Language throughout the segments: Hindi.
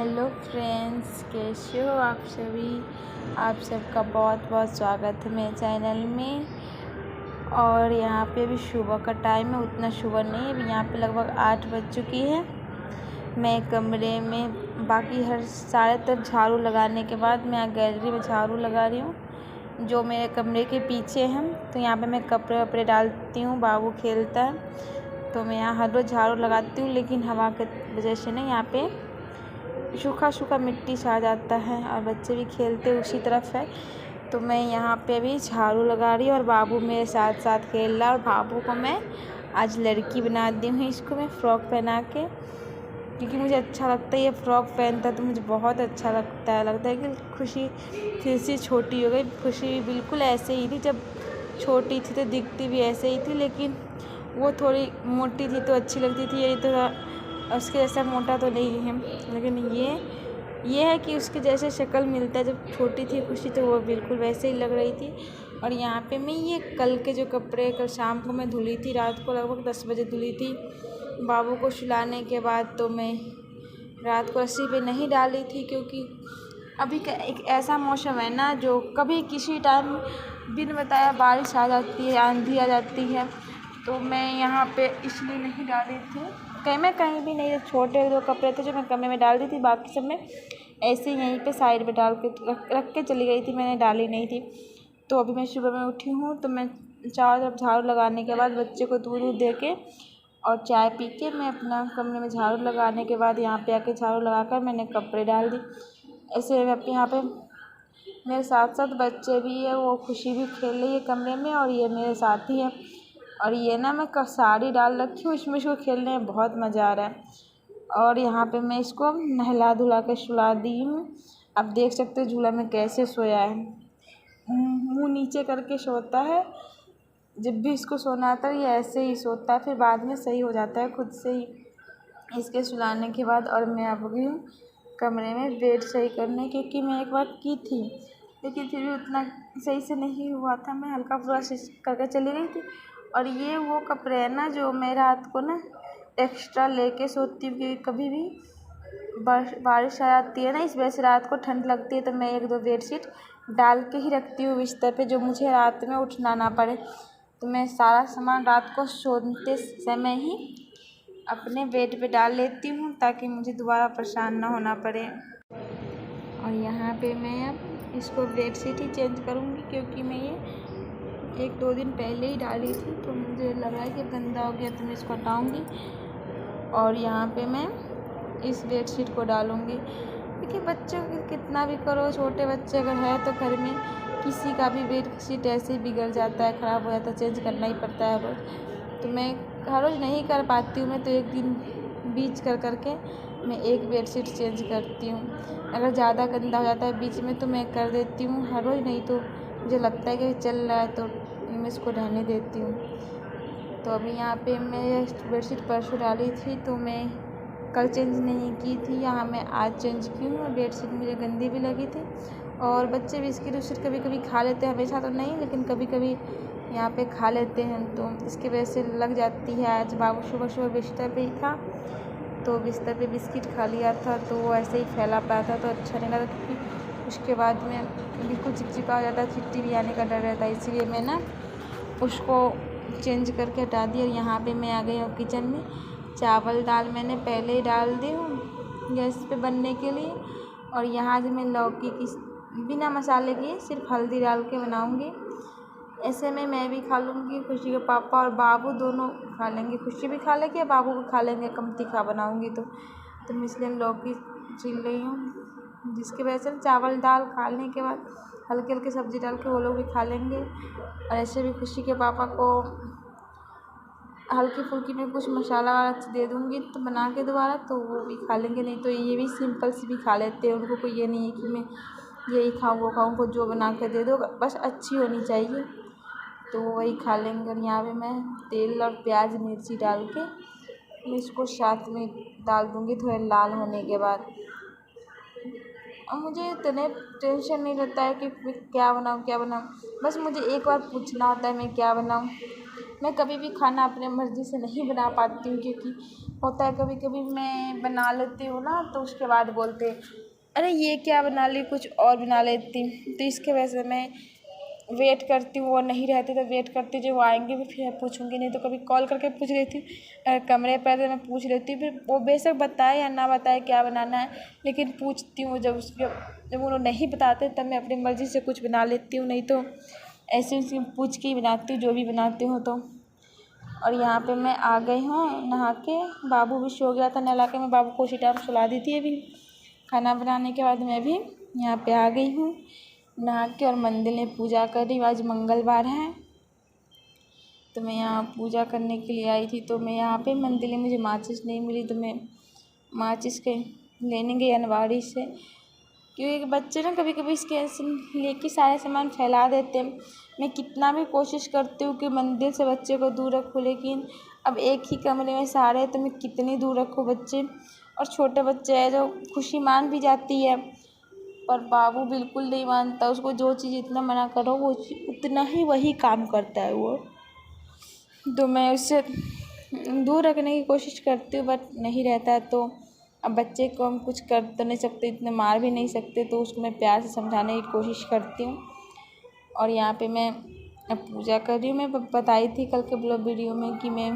हेलो फ्रेंड्स, कैसे हो आप सभी। आप सबका बहुत बहुत स्वागत है मेरे चैनल में। और यहाँ पे अभी सुबह का टाइम है, उतना सुबह नहीं, अभी यहाँ पे लगभग 8 बज चुकी है। मैं कमरे में बाकी हर सारे तरफ झाड़ू लगाने के बाद मैं यहाँ गैलरी में झाड़ू लगा रही हूँ जो मेरे कमरे के पीछे है। तो यहाँ पे मैं कपड़े वपड़े डालती हूँ, बाबू खेलता है तो मैं यहाँ हर रोज़ झाड़ू लगाती हूँ, लेकिन हवा के वजह से ना यहाँ पे सूखा सूखा मिट्टी छा जाता है और बच्चे भी खेलते उसी तरफ है। तो मैं यहाँ पे अभी झाड़ू लगा रही हूँ और बाबू मेरे साथ साथ खेल रहा है। और बाबू को मैं आज लड़की बना दी हूँ, इसको मैं फ़्रॉक पहना के, क्योंकि मुझे अच्छा लगता है ये फ़्रॉक पहनता है तो मुझे बहुत अच्छा लगता है कि खुशी फिर से छोटी हो गई। खुशी भी बिल्कुल ऐसे ही थी, जब छोटी थी तो दिखती भी ऐसे ही थी, लेकिन वो थोड़ी मोटी थी तो अच्छी लगती थी, ये थोड़ा उसके जैसा मोटा तो नहीं है, लेकिन ये है कि उसके जैसे शक्ल मिलता है। जब छोटी थी खुशी तो वो बिल्कुल वैसे ही लग रही थी। और यहाँ पे मैं ये कल के जो कपड़े कल शाम को मैं धुली थी, रात को लगभग 10 बजे धुली थी बाबू को सुलाने के बाद। तो मैं रात को रस्सी पे नहीं डाली थी, क्योंकि अभी का एक ऐसा मौसम है ना, जो कभी किसी टाइम बिन बताया बारिश आ जाती है, आंधी आ जाती है। तो मैं यहाँ पे इसलिए नहीं डाली थी, कहीं भी नहीं। छोटे दो कपड़े थे जो मैं कमरे में डाल दी थी, बाकी सब में ऐसे ही यहीं पे साइड पे डाल के रख के चली गई थी, मैंने डाली नहीं थी। तो अभी मैं सुबह में उठी हूँ तो मैं चारों तरफ झाड़ू लगाने के बाद बच्चे को दूध वूध दे के और चाय पी के मैं अपना कमरे में झाड़ू लगाने के बाद यहाँ पे आके झाड़ू लगाकर मैंने कपड़े डाल दी। ऐसे मैं अपने यहाँ पे मेरे साथ साथ बच्चे भी है, वो खुशी भी खेल रही है कमरे में और ये मेरे साथ ही है। और ये ना मैं साड़ी डाल रखी हूँ, इसमें इसको खेलने में बहुत मज़ा आ रहा है। और यहाँ पे मैं इसको नहला धुला के सुला दी हूँ। आप देख सकते हो झूला में कैसे सोया है, मुँह नीचे करके सोता है। जब भी इसको सोना आता है ये ऐसे ही सोता है, फिर बाद में सही हो जाता है खुद से ही इसके सुलाने के बाद। और मैं अब गई हूँ कमरे में बेड सही करने, क्योंकि मैं एक बार की थी लेकिन फिर भी उतना सही से नहीं हुआ था, मैं हल्का फुल्का करके चली गई थी। और ये वो कपड़े हैं ना जो मैं रात को ना एक्स्ट्रा लेके सोती हूँ, क्योंकि कभी भी बारिश आ जाती है ना, इस वजह से रात को ठंड लगती है। तो मैं एक दो बेडशीट डाल के ही रखती हूँ बिस्तर पे, जो मुझे रात में उठना ना पड़े। तो मैं सारा सामान रात को सोते समय ही अपने बेड पे डाल लेती हूँ, ताकि मुझे दोबारा परेशान ना होना पड़े। और यहाँ पे मैं अब इसको बेडशीट ही चेंज करूँगी, क्योंकि मैं ये 1-2 दिन पहले ही डाली थी, तो मुझे लग रहा है कि गंदा हो गया, तो मैं इसको हटाऊँगी और यहाँ पे मैं इस बेडशीट को डालूँगी। क्योंकि बच्चों की कितना भी करो, छोटे बच्चे अगर है तो घर में किसी का भी बेडशीट ऐसे ही बिगड़ जाता है, ख़राब हो जाता है, चेंज करना ही पड़ता है रोज़। तो मैं हर रोज़ नहीं कर पाती हूँ, मैं तो एक दिन बीच करके मैं एक बेडशीट चेंज करती हूँ। अगर ज़्यादा गंदा हो जाता है बीच में तो मैं कर देती हूँ हर रोज़, नहीं तो मुझे लगता है कि चल रहा है तो मैं इसको रहने देती हूँ। तो अभी यहाँ पे मैं बेडशीट परसों डाली थी, तो मैं कल चेंज नहीं की थी, यहाँ मैं आज चेंज की हूँ। बेडशीट मुझे गंदी भी लगी थी और बच्चे बिस्किट उस्किट कभी कभी खा लेते हैं, हमेशा तो नहीं लेकिन कभी कभी यहाँ पे खा लेते हैं, तो इसकी वजह से लग जाती है। आज बाबू सुबह सुबह बिस्तर पे ही था, तो बिस्तर पे बिस्किट खा लिया था, तो वो ऐसे ही फैला पाया था, तो अच्छा नहीं लगा, क्योंकि उसके बाद में बिल्कुल चिपचिपा हो जाता है, चिट्टी भी आने का डर रहता है, इसलिए मैं ना उसको चेंज करके हटा दी। और यहाँ पे मैं आ गई हूँ किचन में। चावल दाल मैंने पहले ही डाल दी हूँ गैस पे बनने के लिए। और यहाँ से मैं लौकी की बिना मसाले के सिर्फ हल्दी डाल के बनाऊँगी। ऐसे में मैं भी खा लूँगी, खुशी के पापा और बाबू दोनों खा लेंगे, खुशी भी खा लेंगे, बाबू भी खा लेंगे, कम तीखा बनाऊँगी तो मैं इसलिए लौकी छील रही हूँ, जिसकी वजह से चावल दाल खाने के बाद हल्की हल्की सब्ज़ी डाल के वो लोग भी खा लेंगे। और ऐसे भी खुशी के पापा को हल्की फुल्की में कुछ मसाला वाला दे दूँगी तो बना के दोबारा, तो वो भी खा लेंगे। नहीं तो ये भी सिंपल सी भी खा लेते हैं, उनको कोई ये नहीं है कि मैं यही खाऊँ वो खाऊँ, को जो बना के दे दो बस अच्छी होनी चाहिए, तो वही खा लेंगे। और यहाँ पे मैं तेल और प्याज मिर्ची डाल के मैं इसको साथ में डाल दूँगी थोड़े लाल होने के बाद। और मुझे इतने टेंशन नहीं रहता है कि क्या बनाऊँ, बस मुझे एक बार पूछना होता है मैं क्या बनाऊँ, मैं कभी भी खाना अपने मर्ज़ी से नहीं बना पाती हूँ, क्योंकि होता है कभी कभी मैं बना लेती हूँ ना तो उसके बाद बोलते अरे ये क्या बना ली, कुछ और बना लेती हूँ। तो इसके वजह से मैं वेट करती हूँ, वो नहीं रहते तो वेट करती हूँ जो वो आएंगे भी फिर पूछूंगी, नहीं तो कभी कॉल करके पूछ लेती हूँ। कमरे पर तो मैं पूछ लेती हूँ, फिर वो बेशक बताए या ना बताए क्या बनाना है, लेकिन पूछती हूँ। जब वो लोग नहीं बताते तब मैं अपनी मर्ज़ी से कुछ बना लेती हूँ, नहीं तो ऐसे उसे पूछ के ही बनाती हूँ जो भी बनाती हूँ तो। और यहाँ पे मैं आ गई हूँ नहा के, बाबू भी सो गया था, नहला के मैं बाबू को उसी टाइम सुला दी थी। अभी खाना बनाने के बाद मैं भी यहाँ पे आ गई हूँ नहा के, और मंदिर में पूजा कर रही हूँ। आज मंगलवार है तो मैं यहाँ पूजा करने के लिए आई थी। तो मैं यहाँ पे मंदिर में मुझे माचिस नहीं मिली, तो मैं माचिस के लेने गई अनवाड़ी से, क्योंकि बच्चे ना कभी कभी इसके ऐसे लेके सारे सामान फैला देते हैं। मैं कितना भी कोशिश करती हूँ कि मंदिर से बच्चे को दूर रखूँ, लेकिन अब एक ही कमरे में सारे हैं तो मैं कितनी दूर रखूँ बच्चे। और छोटे बच्चे हैं जो खुशी मान भी जाती है, पर बाबू बिल्कुल नहीं मानता। उसको जो चीज़ इतना मना करो वो उतना ही वही काम करता है वो। तो मैं उससे दूर रखने की कोशिश करती हूँ, बट नहीं रहता है। तो अब बच्चे को हम कुछ कर तो नहीं सकते, इतने मार भी नहीं सकते, तो उसको मैं प्यार से समझाने की कोशिश करती हूँ। और यहाँ पे मैं अब पूजा कर रही हूँ। मैं बताई थी कल के ब्लॉग वीडियो में कि मैं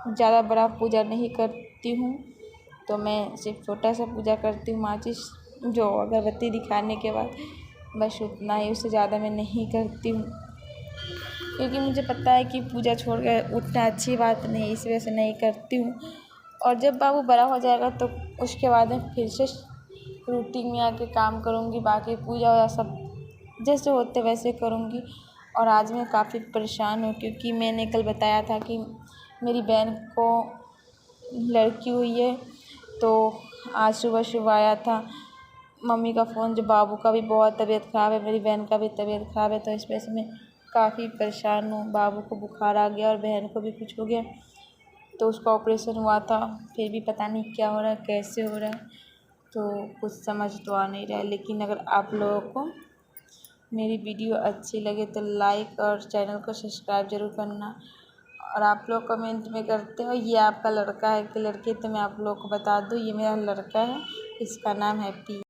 ज़्यादा बड़ा पूजा नहीं करती हूँ, तो मैं सिर्फ छोटा सा पूजा करती हूँ, माचिस जो अगरबत्ती दिखाने के बाद, बस उतना ही, उससे ज़्यादा मैं नहीं करती हूँ। क्योंकि मुझे पता है कि पूजा छोड़ कर उठना अच्छी बात नहीं, इस वजह से नहीं करती हूँ। और जब बाबू बड़ा हो जाएगा तो उसके बाद मैं फिर से रूटीन में आके काम करूँगी, बाकी पूजा वूजा सब जैसे होते वैसे करूँगी। और आज मैं काफ़ी परेशान हूँ, क्योंकि मैंने कल बताया था कि मेरी बहन को लड़की हुई है। तो आज सुबह सुबह आया था मम्मी का फ़ोन, जो बाबू का भी बहुत तबीयत ख़राब है, मेरी बहन का भी तबीयत ख़राब है, तो इस वजह से मैं काफ़ी परेशान हूँ। बाबू को बुखार आ गया और बहन को भी कुछ हो गया, तो उसका ऑपरेशन हुआ था, फिर भी पता नहीं क्या हो रहा है, कैसे हो रहा है, तो कुछ समझ तो आ नहीं रहा है। लेकिन अगर आप लोगों को मेरी वीडियो अच्छी लगे तो लाइक और चैनल को सब्सक्राइब ज़रूर करना। और आप लोग कमेंट में करते हो ये आपका लड़का है कि लड़की, तो मैं आप लोग को बता दूँ ये मेरा लड़का है, इसका नाम हैप्पी।